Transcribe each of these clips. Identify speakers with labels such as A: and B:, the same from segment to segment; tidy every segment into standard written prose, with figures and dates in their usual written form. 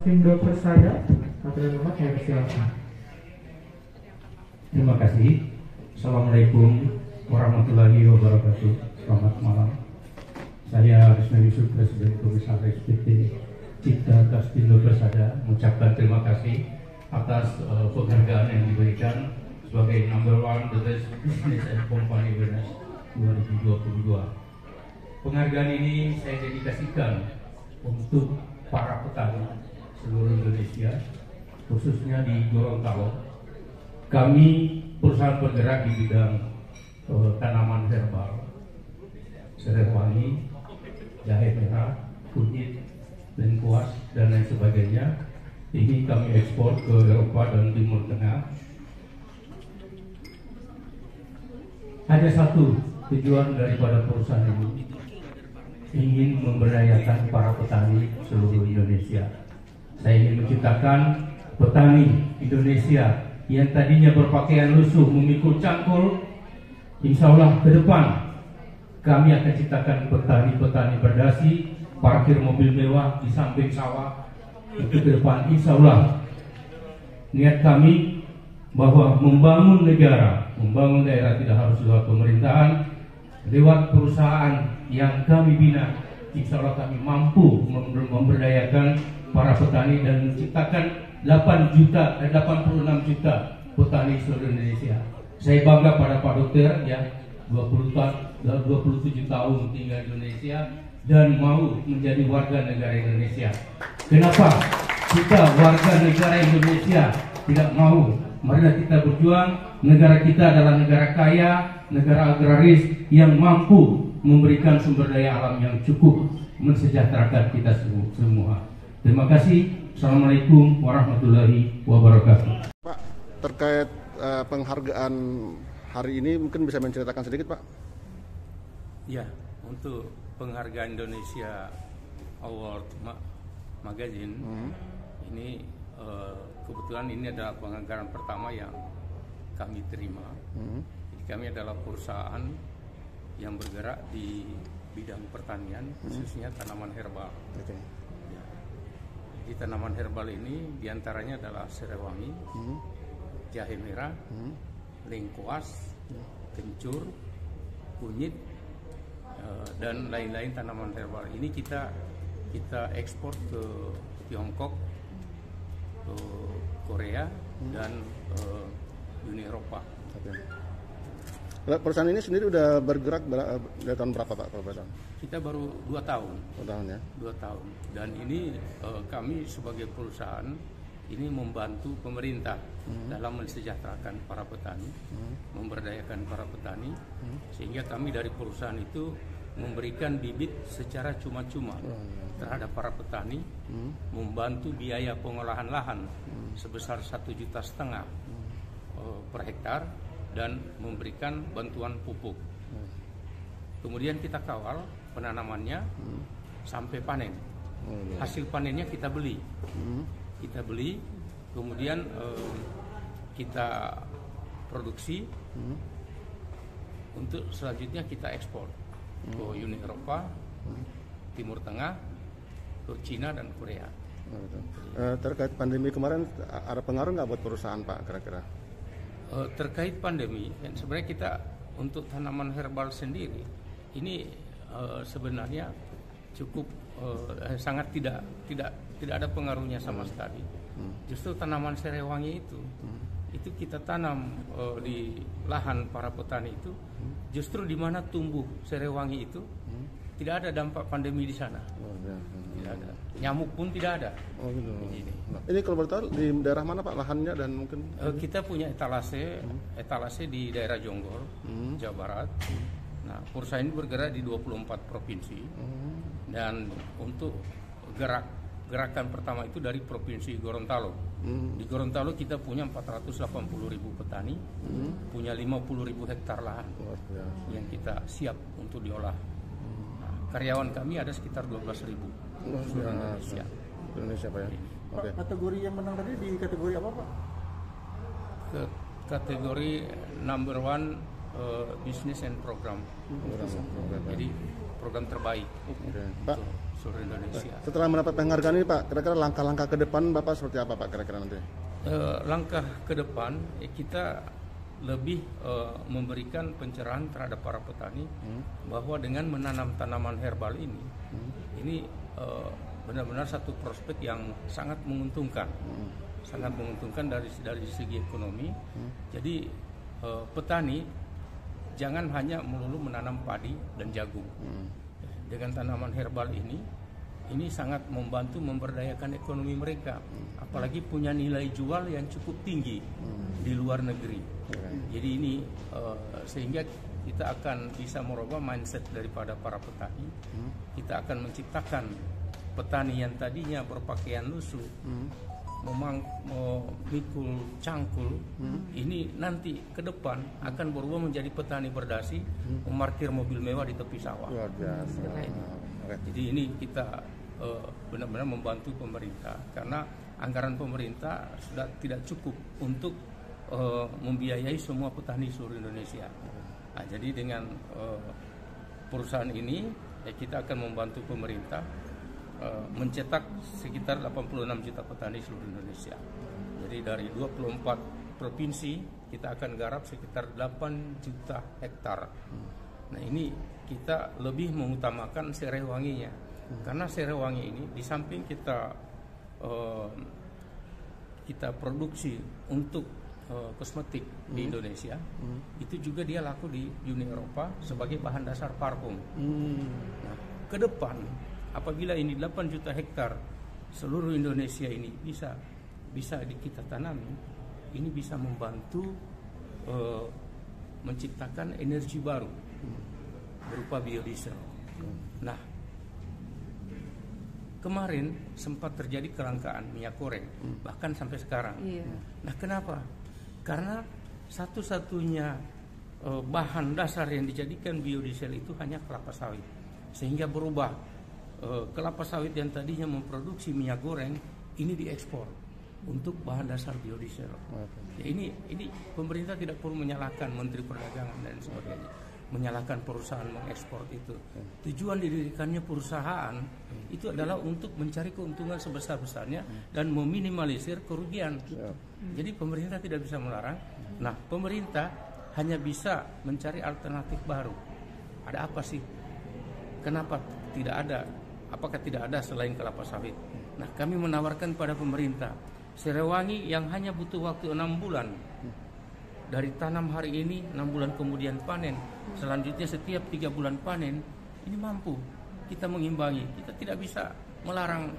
A: Pindo Persada atau nomor silakan.
B: Terima kasih. Assalamualaikum warahmatullahi wabarakatuh. Selamat malam. Saya Risma Yusuf, Presiden Komisaris PT Cipta Pindo Persada, mengucapkan terima kasih atas penghargaan yang diberikan sebagai number one the best business and company awareness 2022. Penghargaan ini saya dedikasikan untuk para petani seluruh Indonesia, khususnya di Gorontalo. Kami perusahaan bergerak di bidang tanaman herbal, serai wangi, jahe merah, kunyit, lengkuas, dan lain sebagainya. Ini kami ekspor ke Eropa dan Timur Tengah. Ada satu tujuan daripada perusahaan ini, ingin memberdayakan para petani seluruh Indonesia. Saya ingin menciptakan petani Indonesia yang tadinya berpakaian lusuh memikul cangkul. Insya Allah ke depan kami akan ciptakan petani-petani berdasi, parkir mobil mewah di samping sawah. Itu ke depan insya Allah niat kami bahwa membangun negara, membangun daerah tidak harus lewat pemerintahan, lewat perusahaan yang kami bina. Insya Allah kami mampu memberdayakan para petani dan menciptakan 86 juta petani seluruh Indonesia. Saya bangga pada Pak Dokter ya, 27 tahun tinggal di Indonesia dan mau menjadi warga negara Indonesia. Kenapa kita warga negara Indonesia tidak mau? Mari kita berjuang. Negara kita adalah negara kaya, negara agraris yang mampu memberikan sumber daya alam yang cukup mensejahterakan kita semua. Terima kasih. Assalamualaikum warahmatullahi wabarakatuh.
C: Pak, terkait penghargaan hari ini mungkin bisa menceritakan sedikit, Pak?
B: Ya, untuk penghargaan Indonesia Award Magazine ini kebetulan ini adalah penghargaan pertama yang kami terima. Jadi kami adalah perusahaan yang bergerak di bidang pertanian, khususnya tanaman herbal. Di tanaman herbal ini diantaranya adalah serai wangi, jahe merah, lengkuas, kencur, kunyit, dan lain-lain tanaman herbal. Ini kita ekspor ke Tiongkok, ke Korea, dan Uni Eropa.
C: Perusahaan ini sendiri udah bergerak dari tahun berapa, Pak?
B: Kita baru 2 tahun.
C: 2 tahun ya?
B: 2 tahun. Dan ini kami sebagai perusahaan ini membantu pemerintah dalam mensejahterakan para petani, memberdayakan para petani, sehingga kami dari perusahaan itu memberikan bibit secara cuma-cuma terhadap para petani, membantu biaya pengolahan lahan sebesar 1,5 juta per hektar, dan memberikan bantuan pupuk. Kemudian kita kawal penanamannya sampai panen. Hasil panennya kita beli. Kemudian kita produksi untuk selanjutnya kita ekspor ke Uni Eropa, Timur Tengah, ke Cina dan Korea.
C: Terkait pandemi kemarin ada pengaruh nggak buat perusahaan, Pak, kira-kira?
B: Terkait pandemi, sebenarnya kita untuk tanaman herbal sendiri ini sebenarnya cukup sangat tidak ada pengaruhnya sama sekali. Justru tanaman serai wangi itu kita tanam di lahan para petani itu, justru di mana tumbuh serai wangi itu tidak ada dampak pandemi di sana. Tidak ada. Nyamuk pun tidak ada.
C: Oh gitu. Ini kalau boleh tahu di daerah mana, Pak, lahannya, dan mungkin
B: kita punya etalase di daerah Jonggol, Jawa Barat. Nah, perusahaan ini bergerak di 24 provinsi. Dan untuk gerakan pertama itu dari provinsi Gorontalo. Di Gorontalo kita punya 480.000 petani, punya 50.000 hektar lahan yang kita siap untuk diolah. Nah, karyawan kami ada sekitar 12.000 seluruh
C: Indonesia, Pak ya.
A: Pak, kategori yang menang tadi di kategori apa, Pak?
B: Kategori number one Business and Program.
C: Program.
B: Jadi program terbaik
C: Oke. Pak,
B: untuk seluruh Indonesia.
C: setelah mendapat penghargaan ini Pak, kira-kira langkah-langkah ke depan Bapak seperti apa Pak kira-kira nanti?
B: Langkah ke depan kita lebih memberikan pencerahan terhadap para petani bahwa dengan menanam tanaman herbal ini benar-benar satu prospek yang sangat menguntungkan, dari segi ekonomi. Jadi petani jangan hanya melulu menanam padi dan jagung. Dengan tanaman herbal ini sangat membantu memberdayakan ekonomi mereka, apalagi punya nilai jual yang cukup tinggi di luar negeri. Jadi ini sehingga kita akan bisa merubah mindset daripada para petani. Kita akan menciptakan petani yang tadinya berpakaian lusuh, memikul cangkul, ini nanti ke depan akan berubah menjadi petani berdasi, memarkir mobil mewah di tepi sawah.
C: Luar biasa.
B: Jadi ini kita benar-benar membantu pemerintah, karena anggaran pemerintah sudah tidak cukup untuk membiayai semua petani seluruh Indonesia. Nah, jadi dengan perusahaan ini kita akan membantu pemerintah mencetak sekitar 86 juta petani seluruh Indonesia. Jadi dari 24 provinsi kita akan garap sekitar 8 juta hektar. Nah ini kita lebih mengutamakan serai wanginya, karena serai wangi ini di samping kita produksi untuk kosmetik di Indonesia, itu juga dia laku di Uni Eropa sebagai bahan dasar parfum. Nah ke depan apabila ini 8 juta hektar seluruh Indonesia ini bisa kita tanami, ini bisa membantu menciptakan energi baru berupa biodiesel. Nah, kemarin sempat terjadi kelangkaan minyak goreng, bahkan sampai sekarang. Nah, kenapa? Karena satu-satunya bahan dasar yang dijadikan biodiesel itu hanya kelapa sawit, sehingga berubah. Kelapa sawit yang tadinya memproduksi minyak goreng ini diekspor untuk bahan dasar biodiesel. Ya, ini pemerintah tidak perlu menyalahkan Menteri Perdagangan dan sebagainya, menyalahkan perusahaan mengekspor itu. Tujuan didirikannya perusahaan itu adalah untuk mencari keuntungan sebesar-besarnya dan meminimalisir kerugian. Jadi pemerintah tidak bisa melarang. Nah, pemerintah hanya bisa mencari alternatif baru. Ada apa sih? Kenapa tidak ada? Apakah tidak ada selain kelapa sawit? Nah, kami menawarkan pada pemerintah serai wangi yang hanya butuh waktu 6 bulan. Dari tanam hari ini, 6 bulan kemudian panen. Selanjutnya setiap 3 bulan panen. Ini mampu kita mengimbangi. Kita tidak bisa melarang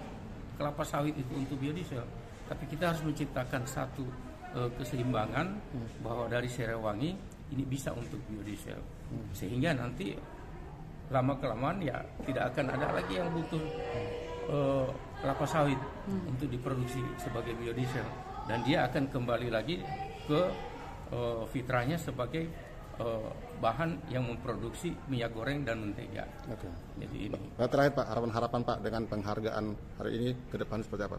B: kelapa sawit itu untuk biodiesel, tapi kita harus menciptakan satu keseimbangan bahwa dari serai wangi ini bisa untuk biodiesel, sehingga nanti lama-kelamaan ya tidak akan ada lagi yang butuh kelapa sawit untuk diproduksi sebagai biodiesel, dan dia akan kembali lagi ke fitrahnya sebagai bahan yang memproduksi minyak goreng dan mentega. Jadi ini.
C: Terakhir Pak, harapan Pak dengan penghargaan hari ini ke depan seperti apa?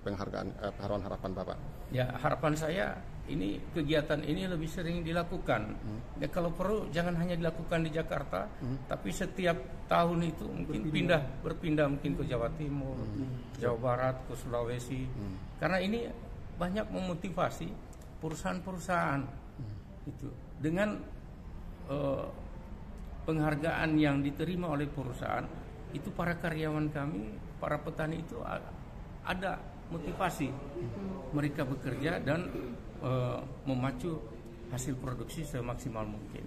C: Harapan Bapak?
B: Ya, harapan saya ini kegiatan ini lebih sering dilakukan. Ya, kalau perlu jangan hanya dilakukan di Jakarta, tapi setiap tahun itu mungkin berpindah mungkin ke Jawa Timur, Jawa Barat, ke Sulawesi. Karena ini banyak memotivasi perusahaan-perusahaan itu dengan penghargaan yang diterima oleh perusahaan itu, para karyawan kami, para petani itu ada motivasi mereka bekerja dan memacu hasil produksi semaksimal mungkin.